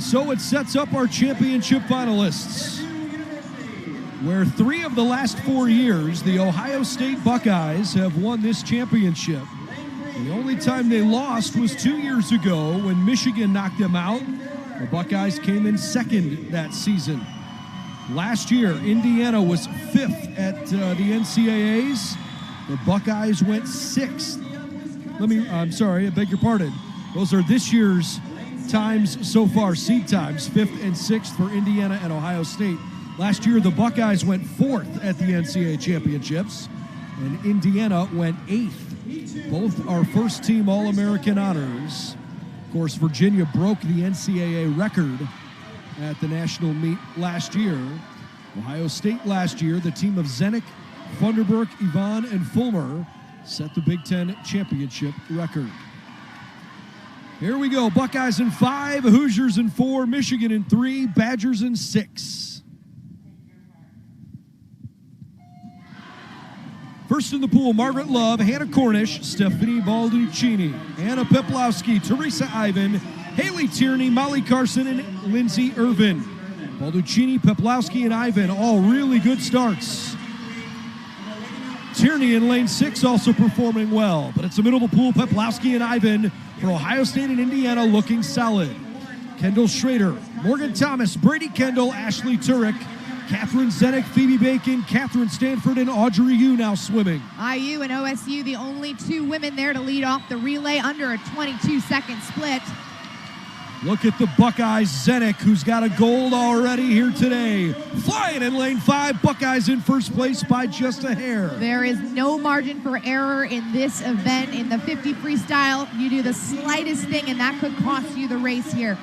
so it sets up our championship finalists, where 3 of the last 4 years, the Ohio State Buckeyes have won this championship. The only time they lost was 2 years ago when Michigan knocked them out. The Buckeyes came in second that season. Last year, Indiana was 5th at the NCAAs. The Buckeyes went 6th. I beg your pardon. Those are this year's times so far, seed times, 5th and 6th for Indiana and Ohio State. Last year, the Buckeyes went 4th at the NCAA championships, and Indiana went 8th. Both are first-team All-American honors. Of course, Virginia broke the NCAA record at the national meet last year. Ohio State last year, the team of Zenik, Funderburk, Yvonne, and Fulmer set the Big 10 championship record. Here we go. Buckeyes in 5, Hoosiers in 4, Michigan in 3, Badgers in 6. First in the pool, Margaret Love, Hannah Cornish, Stephanie Balducini, Anna Peplowski, Teresa Ivan, Haley Tierney, Molly Carson, and Lindsay Irvin. Balducini, Peplowski, and Ivan, all really good starts. Tierney in lane 6 also performing well, but it's the middle of the pool, Peplowski and Ivan for Ohio State and Indiana looking solid. Kendall Schrader, Morgan Thomas, Brady Kendall, Ashley Turek, Catherine Zenek, Phoebe Bacon, Catherine Stanford, and Audrey Yu now swimming. IU and OSU, the only 2 women there to lead off the relay under a 22-second split. Look at the Buckeyes. Zenek, who's got a gold already here today. Flying in lane 5, Buckeyes in first place by just a hair. There is no margin for error in this event. In the 50 freestyle, you do the slightest thing, and that could cost you the race here.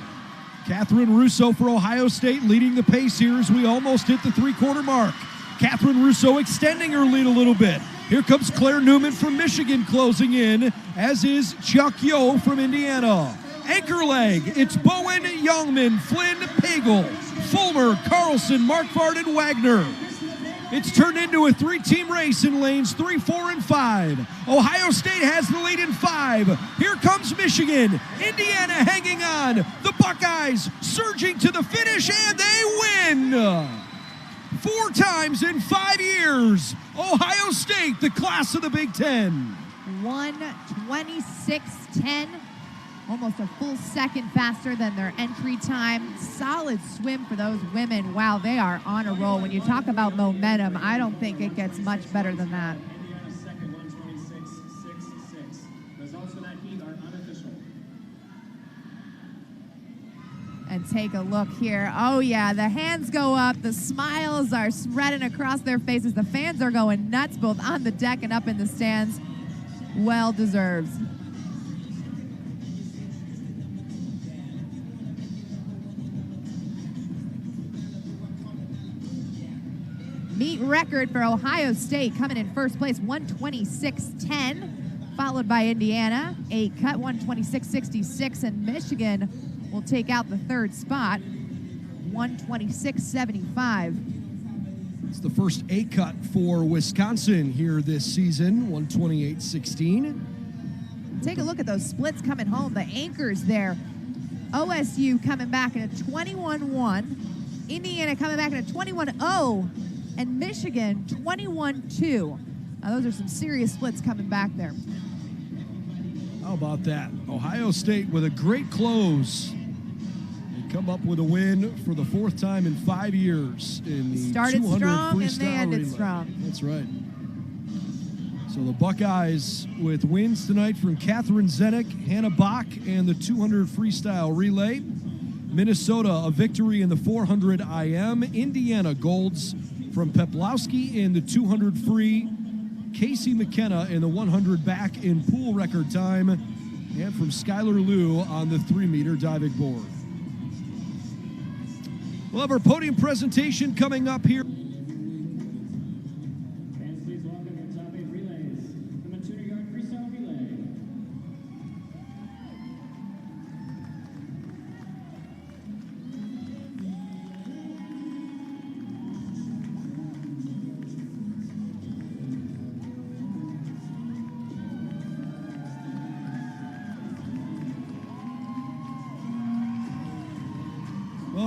Catherine Russo for Ohio State leading the pace here as we almost hit the 3-quarter mark. Catherine Russo extending her lead a little bit. Here comes Claire Newman from Michigan closing in, as is Chuck Yo from Indiana. Anchor leg, it's Bowen, Youngman, Flynn, Pagel, Fulmer, Carlson, Markford, and Wagner. It's turned into a 3-team race in lanes 3, 4, and 5. Ohio State has the lead in 5. Here comes Michigan. Indiana hanging on. The Buckeyes surging to the finish, and they win. 4 times in 5 years. Ohio State, the class of the Big 10. 1:26.10. Almost a full second faster than their entry time. Solid swim for those women. Wow, they are on a roll. When you talk about momentum, I don't think it gets much better than that. And take a look here. Oh yeah, the hands go up. The smiles are spreading across their faces. The fans are going nuts, both on the deck and up in the stands. Well deserved. Meet record for Ohio State coming in first place, 1:26.10, followed by Indiana, 8 cut, 1:26.66, and Michigan will take out the 3rd spot, 1:26.75. It's the first 8 cut for Wisconsin here this season, 1:28.16. Take a look at those splits coming home, the anchors there. OSU coming back in a 21-1, Indiana coming back in a 21-0, and Michigan 21-2. Now those are some serious splits coming back there. How about that? Ohio State with a great close. They come up with a win for the 4th time in 5 years in the Started 200 strong freestyle and they ended relay. strong. That's right. So the Buckeyes with wins tonight from Catherine Zenek, Hannah Bach, and the 200 freestyle relay. Minnesota a victory in the 400 IM. Indiana golds from Peplowski in the 200 free, Casey McKenna in the 100 back in pool record time, and from Skylar Liu on the 3-meter diving board. We'll have our podium presentation coming up here. Fans, please welcome your top 8 relays. The 200-yard freestyle relay.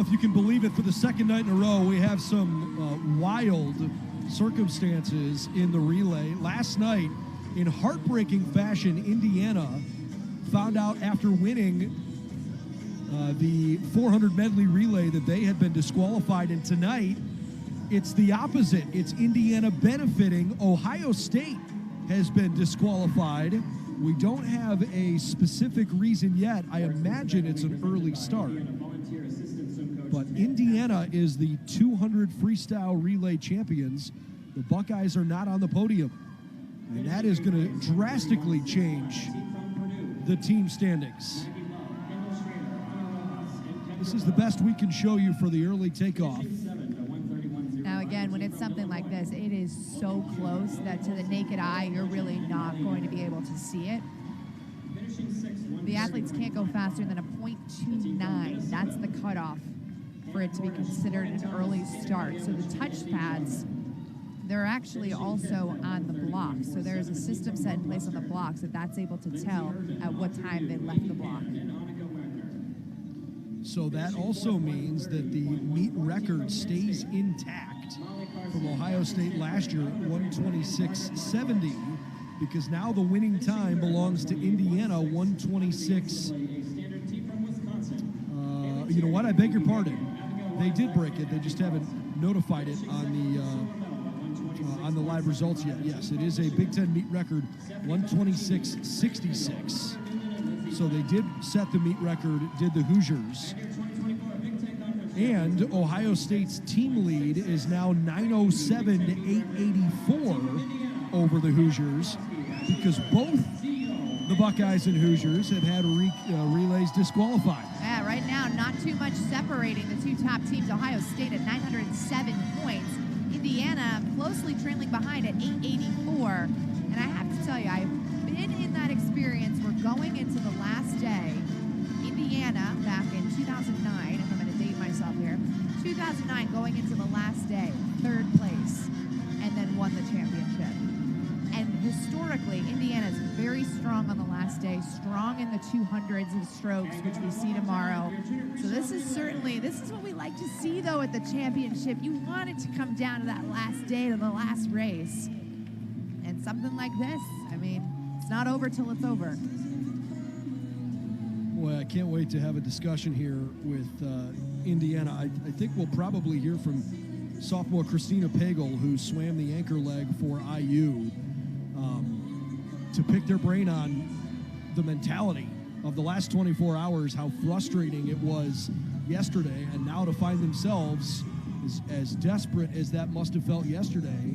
if you can believe it, for the second night in a row, we have some wild circumstances in the relay. Last night, in heartbreaking fashion, Indiana found out after winning the 400 medley relay that they had been disqualified. And tonight, it's the opposite. It's Indiana benefiting. Ohio State has been disqualified. We don't have a specific reason yet. I imagine it's an early start. But Indiana is the 200 freestyle relay champions. The Buckeyes are not on the podium. And that is going to drastically change the team standings. This is the best we can show you for the early takeoff. Now, again, when it's something like this, it is so close that to the naked eye, you're really not going to be able to see it. The athletes can't go faster than a .29. That's the cutoff for it to be considered an early start. So the touch pads, they're actually also on the blocks. So there's a system set in place on the blocks that's able to tell at what time they left the block. So that also means that the meet record stays intact from Ohio State last year at 126.70, because now the winning time belongs to Indiana, 126. You know what? I beg your pardon. They did break it. They just haven't notified it on the live results yet. Yes, it is a Big 10 meet record, 126.66. So they did set the meet record, did the Hoosiers. And Ohio State's team lead is now 907 to 884 over the Hoosiers, because both the Buckeyes and Hoosiers have had relays disqualified. Yeah, right now, not too much separating the two top teams. Ohio State at 907 points. Indiana closely trailing behind at 884. And I have to tell you, I've been in that experience. We're going into the last day. Indiana, back in 2009, if I'm going to date myself here, 2009 going into the last day, third place, and then won the championship. And historically, Indiana is very strong on the last day, strong in the 200s of strokes, which we see tomorrow. So this is what we like to see, though, at the championship. You want it to come down to that last day, to the last race. And something like this, I mean, it's not over till it's over. Boy, I can't wait to have a discussion here with Indiana. I think we'll probably hear from sophomore Christina Pagel, who swam the anchor leg for IU, to pick their brain on the mentality of the last 24 hours, how frustrating it was yesterday, and now to find themselves as desperate as that must have felt yesterday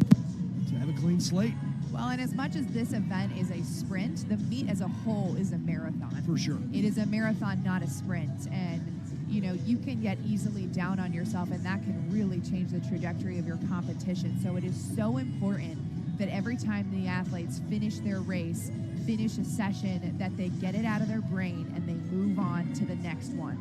to have a clean slate. Well, and as much as this event is a sprint, the meet as a whole is a marathon. For sure. It is a marathon, not a sprint. And, you know, you can get easily down on yourself, and that can really change the trajectory of your competition. So it is so important that every time the athletes finish their race, finish a session, that they get it out of their brain and they move on to the next one.